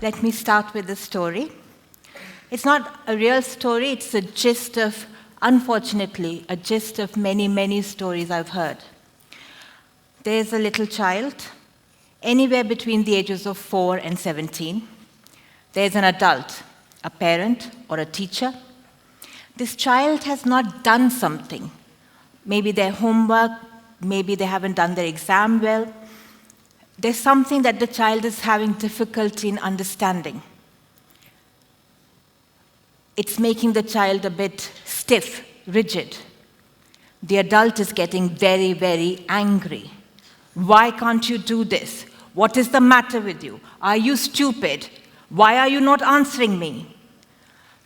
Let me start with a story. It's not a real story, it's a gist of, unfortunately, a gist of many, many stories I've heard. There's a little child, anywhere between the ages of 4 and 17. There's an adult, a parent or a teacher. This child has not done something. Maybe their homework, maybe they haven't done their exam well. There's something that the child is having difficulty in understanding. It's making the child a bit stiff, rigid. The adult is getting very, very angry. Why can't you do this? What is the matter with you? Are you stupid? Why are you not answering me?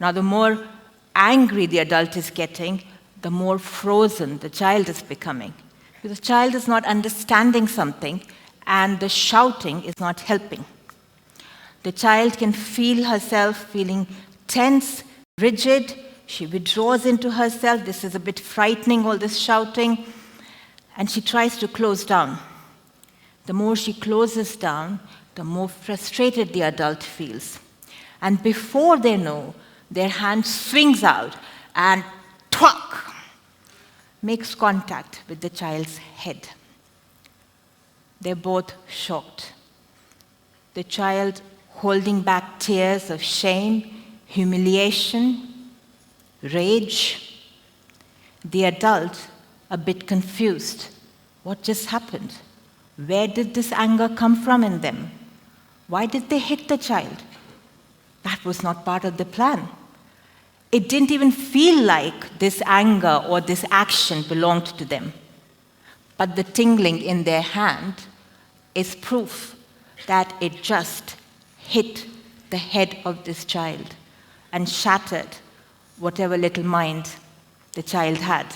Now, the more angry the adult is getting, the more frozen the child is becoming. Because the child is not understanding something, and the shouting is not helping. The child can feel herself feeling tense, rigid. She withdraws into herself. This is a bit frightening, all this shouting. And she tries to close down. The more she closes down, the more frustrated the adult feels. And before they know, their hand swings out and thwack, makes contact with the child's head. They're both shocked. The child holding back tears of shame, humiliation, rage. The adult a bit confused. What just happened? Where did this anger come from in them? Why did they hit the child? That was not part of the plan. It didn't even feel like this anger or this action belonged to them. But the tingling in their hand is proof that it just hit the head of this child and shattered whatever little mind the child had.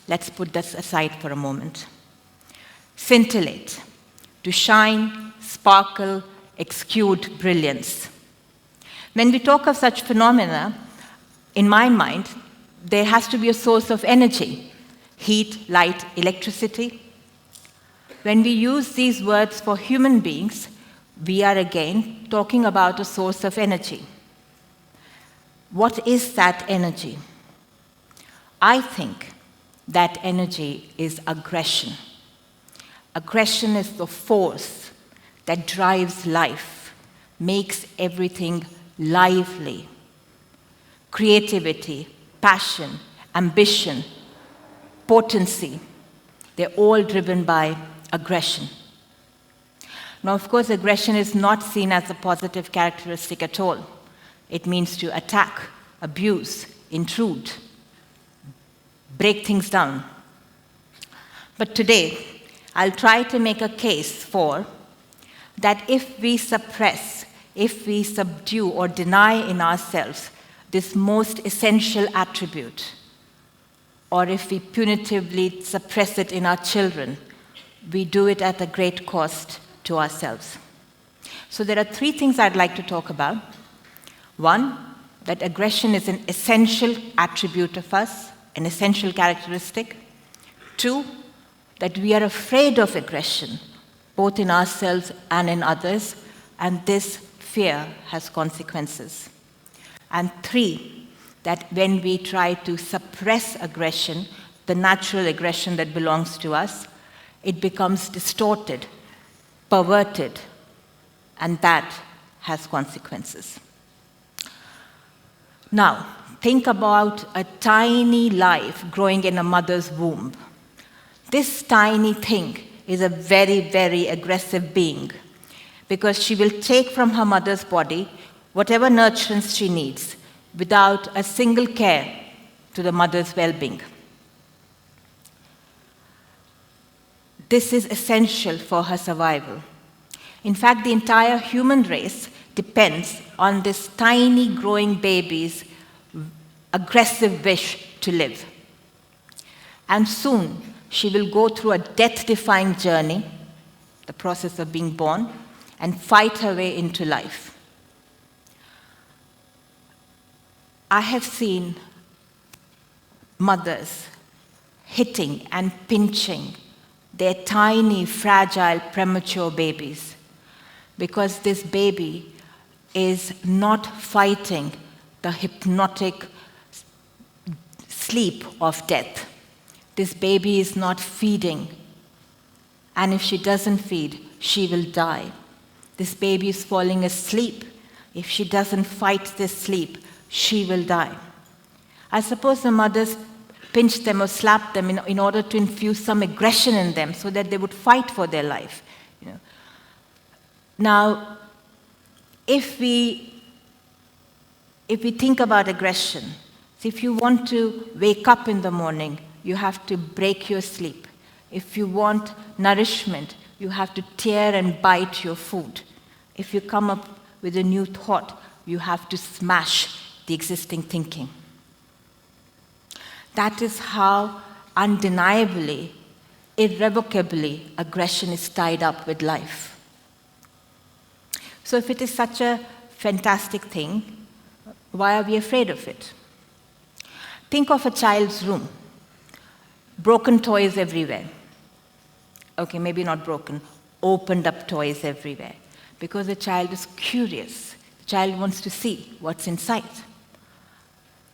Let's put this aside for a moment. Scintillate, to shine, sparkle, exude brilliance. When we talk of such phenomena, in my mind, there has to be a source of energy. Heat, light, electricity. When we use these words for human beings, we are again talking about a source of energy. What is that energy? I think that energy is aggression. Aggression is the force that drives life, makes everything lively. Creativity, passion, ambition, potency, they're all driven by aggression. Now, of course, aggression is not seen as a positive characteristic at all. It means to attack, abuse, intrude, break things down. But today, I'll try to make a case for that if we suppress, if we subdue or deny in ourselves this most essential attribute, or if we punitively suppress it in our children, we do it at a great cost to ourselves. So there are 3 things I'd like to talk about. 1, that aggression is an essential attribute of us, an essential characteristic. 2, that we are afraid of aggression, both in ourselves and in others, and this fear has consequences. And 3, that when we try to suppress aggression, the natural aggression that belongs to us, it becomes distorted, perverted, and that has consequences. Now, think about a tiny life growing in a mother's womb. This tiny thing is a very, very aggressive being because she will take from her mother's body whatever nurturance she needs without a single care to the mother's well-being. This is essential for her survival. In fact, the entire human race depends on this tiny growing baby's aggressive wish to live. And soon, she will go through a death-defying journey, the process of being born, and fight her way into life. I have seen mothers hitting and pinching their tiny, fragile, premature babies. Because this baby is not fighting the hypnotic sleep of death. This baby is not feeding. And if she doesn't feed, she will die. This baby is falling asleep. If she doesn't fight this sleep, she will die. I suppose the mothers pinched them or slapped them in order to infuse some aggression in them so that they would fight for their life. Now, if we think about aggression, if you want to wake up in the morning, you have to break your sleep. If you want nourishment, you have to tear and bite your food. If you come up with a new thought, you have to smash the existing thinking. That is how undeniably, irrevocably, aggression is tied up with life. So if it is such a fantastic thing, why are we afraid of it? Think of a child's room. Broken toys everywhere. Okay, maybe not broken, opened up toys everywhere. Because the child is curious. The child wants to see what's inside.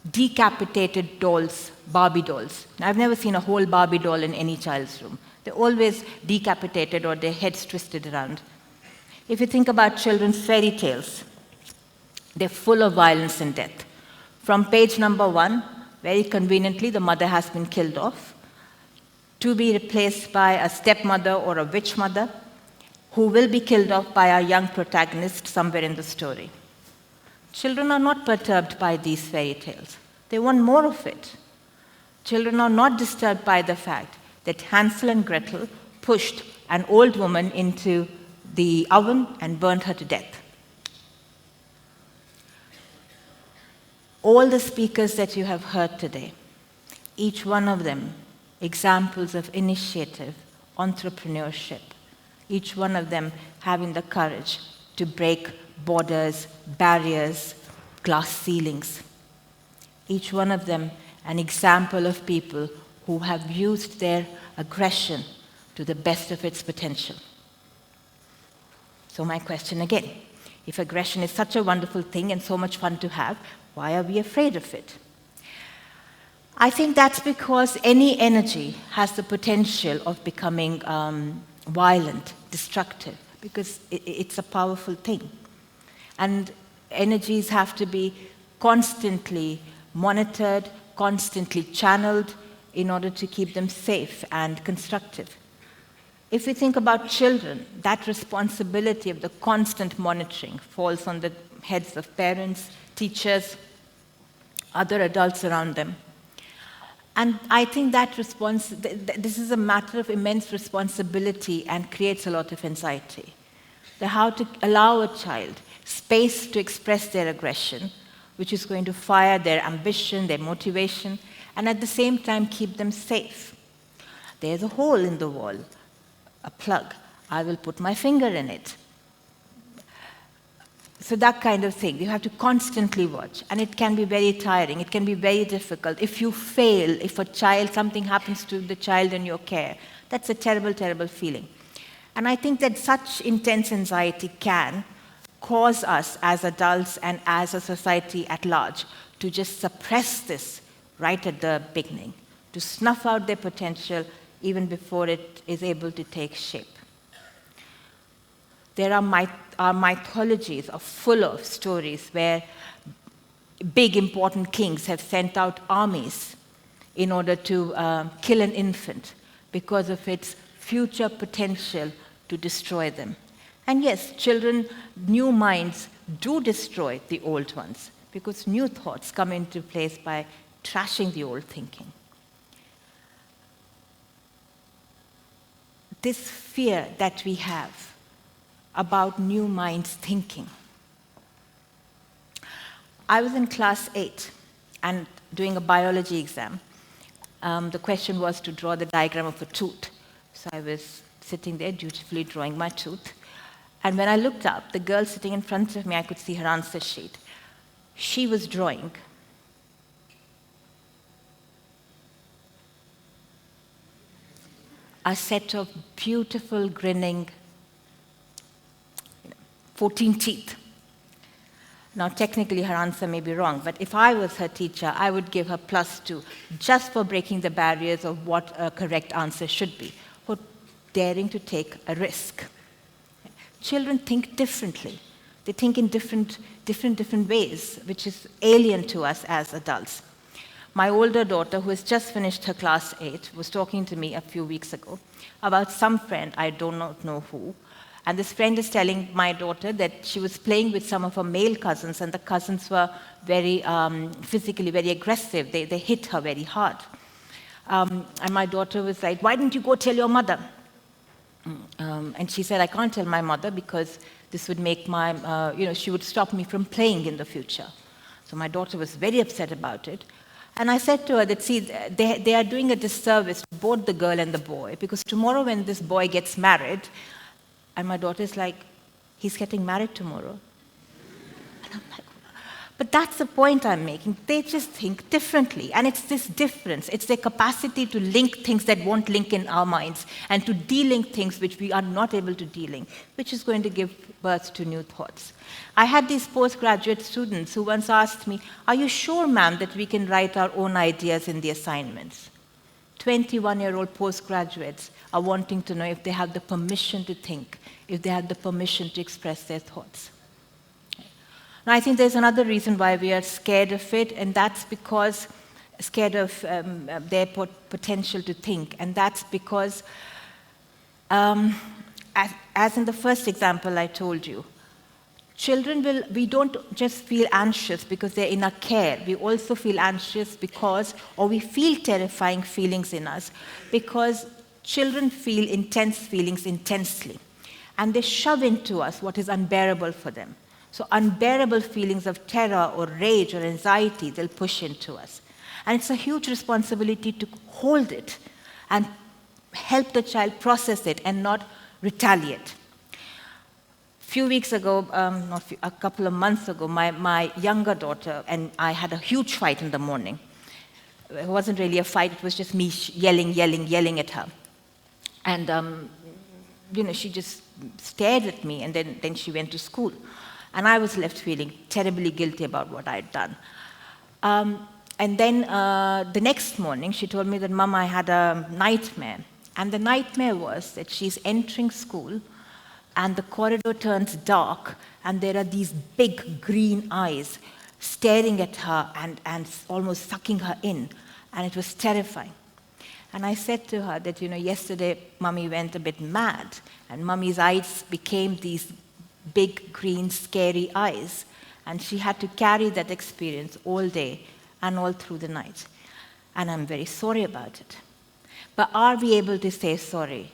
Decapitated dolls, Barbie dolls. Now, I've never seen a whole Barbie doll in any child's room. They're always decapitated or their heads twisted around. If you think about children's fairy tales, they're full of violence and death. From page number 1, very conveniently, the mother has been killed off, to be replaced by a stepmother or a witch mother, who will be killed off by our young protagonist somewhere in the story. Children are not perturbed by these fairy tales. They want more of it. Children are not disturbed by the fact that Hansel and Gretel pushed an old woman into the oven and burned her to death. All the speakers that you have heard today, each one of them examples of initiative, entrepreneurship, each one of them having the courage to break borders, barriers, glass ceilings. Each one of them an example of people who have used their aggression to the best of its potential. So my question again, if aggression is such a wonderful thing and so much fun to have, why are we afraid of it? I think that's because any energy has the potential of becoming violent, destructive, because it's a powerful thing. And energies have to be constantly monitored, constantly channeled in order to keep them safe and constructive. If we think about children, that responsibility of the constant monitoring falls on the heads of parents, teachers, other adults around them. And I think that this is a matter of immense responsibility and creates a lot of anxiety. How to allow a child space to express their aggression, which is going to fire their ambition, their motivation, and at the same time keep them safe. There's a hole in the wall, a plug. I will put my finger in it. So that kind of thing. You have to constantly watch, and it can be very tiring. It can be very difficult. If you fail, if something happens to the child in your care, that's a terrible, terrible feeling. And I think that such intense anxiety can cause us as adults and as a society at large to just suppress this right at the beginning, to snuff out their potential even before it is able to take shape. Our mythologies are full of stories where big, important kings have sent out armies in order to kill an infant because of its future potential to destroy them. And yes, children, new minds do destroy the old ones because new thoughts come into place by trashing the old thinking. This fear that we have about new minds thinking. I was in class 8 and doing a biology exam. The question was to draw the diagram of a tooth. So I was sitting there dutifully drawing my tooth. And when I looked up, the girl sitting in front of me, I could see her answer sheet. She was drawing a set of beautiful, grinning, 14 teeth. Now, technically, her answer may be wrong, but if I was her teacher, I would give her +2 just for breaking the barriers of what a correct answer should be, for daring to take a risk. Children think differently. They think in different ways, which is alien to us as adults. My older daughter, who has just finished her class 8, was talking to me a few weeks ago about some friend, I do not know who, and this friend is telling my daughter that she was playing with some of her male cousins, and the cousins were very physically very aggressive. They hit her very hard. And my daughter was like, "Why didn't you go tell your mother?" And she said, "I can't tell my mother because this would make she would stop me from playing in the future." So my daughter was very upset about it. And I said to her that, see, they are doing a disservice to both the girl and the boy, because tomorrow when this boy gets married, and my daughter is like, "He's getting married tomorrow." And I'm like, but that's the point I'm making. They just think differently. And it's this difference. It's their capacity to link things that won't link in our minds and to de-link things which we are not able to de-link, which is going to give birth to new thoughts. I had these postgraduate students who once asked me, "Are you sure, ma'am, that we can write our own ideas in the assignments?" 21-year-old postgraduates are wanting to know if they have the permission to think, if they have the permission to express their thoughts. Now, I think there's another reason why we are scared of it, and that's because scared of their potential to think, and that's because, as in the first example I told you, we don't just feel anxious because they're in our care. We also feel anxious or we feel terrifying feelings in us because children feel intense feelings intensely. And they shove into us what is unbearable for them. So unbearable feelings of terror or rage or anxiety, they'll push into us. And it's a huge responsibility to hold it and help the child process it and not retaliate. A few weeks ago, a couple of months ago, my younger daughter and I had a huge fight in the morning. It wasn't really a fight, it was just me yelling at her. And, she just stared at me, and then she went to school. And I was left feeling terribly guilty about what I'd done. And then the next morning, she told me that, "Mom, I had a nightmare." And the nightmare was that she's entering school, and the corridor turns dark, and there are these big green eyes staring at her and almost sucking her in. And it was terrifying. And I said to her that, yesterday, Mummy went a bit mad, and Mummy's eyes became these big, green, scary eyes. And she had to carry that experience all day and all through the night. And I'm very sorry about it. But are we able to say sorry?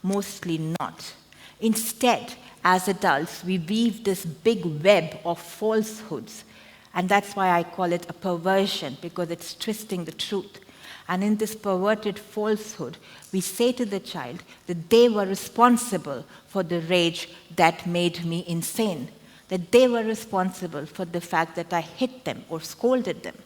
Mostly not. Instead, as adults, we weave this big web of falsehoods. And that's why I call it a perversion, because it's twisting the truth. And in this perverted falsehood, we say to the child that they were responsible for the rage that made me insane, that they were responsible for the fact that I hit them or scolded them.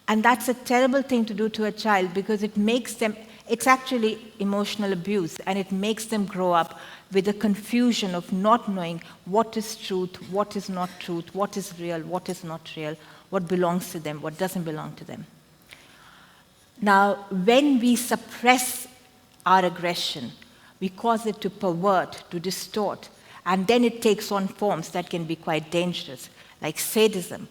And that's a terrible thing to do to a child because it's actually emotional abuse, and it makes them grow up with a confusion of not knowing what is truth, what is not truth, what is real, what is not real, what belongs to them, what doesn't belong to them. Now, when we suppress our aggression, we cause it to pervert, to distort, and then it takes on forms that can be quite dangerous, like sadism,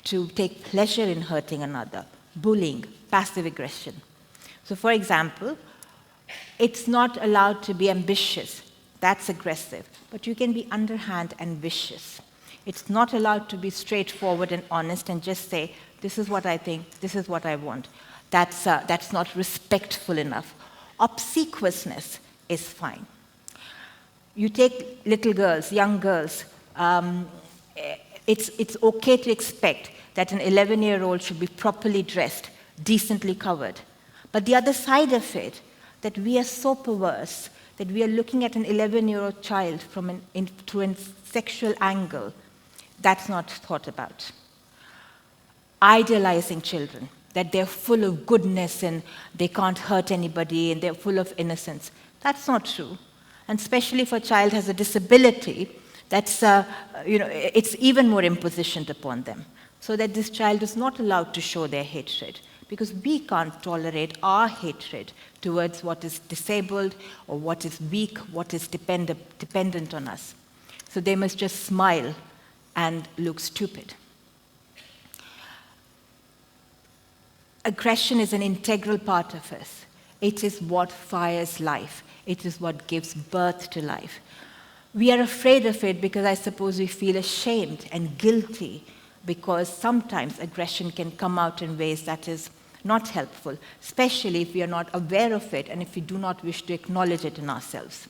to take pleasure in hurting another, bullying, passive aggression. So, for example, it's not allowed to be ambitious. That's aggressive. But you can be underhand and vicious. It's not allowed to be straightforward and honest and just say, "This is what I think, this is what I want." That's not respectful enough. Obsequiousness is fine. You take little girls, young girls, it's okay to expect that an 11-year-old should be properly dressed, decently covered. But the other side of it, that we are so perverse that we are looking at an 11-year-old child through a sexual angle, that's not thought about. Idealizing children. that they're full of goodness and they can't hurt anybody and they're full of innocence. That's not true. And especially if a child has a disability, it's even more impositioned upon them. So that this child is not allowed to show their hatred, because we can't tolerate our hatred towards what is disabled or what is weak, what is dependent on us. So they must just smile and look stupid. Aggression is an integral part of us. It is what fires life. It is what gives birth to life. We are afraid of it because I suppose we feel ashamed and guilty, because sometimes aggression can come out in ways that is not helpful, especially if we are not aware of it and if we do not wish to acknowledge it in ourselves.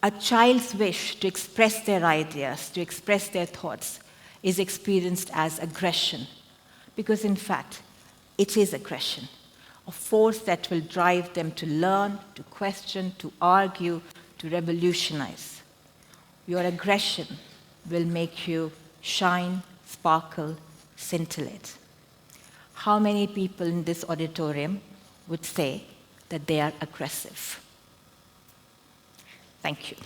A child's wish to express their ideas, to express their thoughts, is experienced as aggression, because in fact, it is aggression, a force that will drive them to learn, to question, to argue, to revolutionize. Your aggression will make you shine, sparkle, scintillate. How many people in this auditorium would say that they are aggressive? Thank you.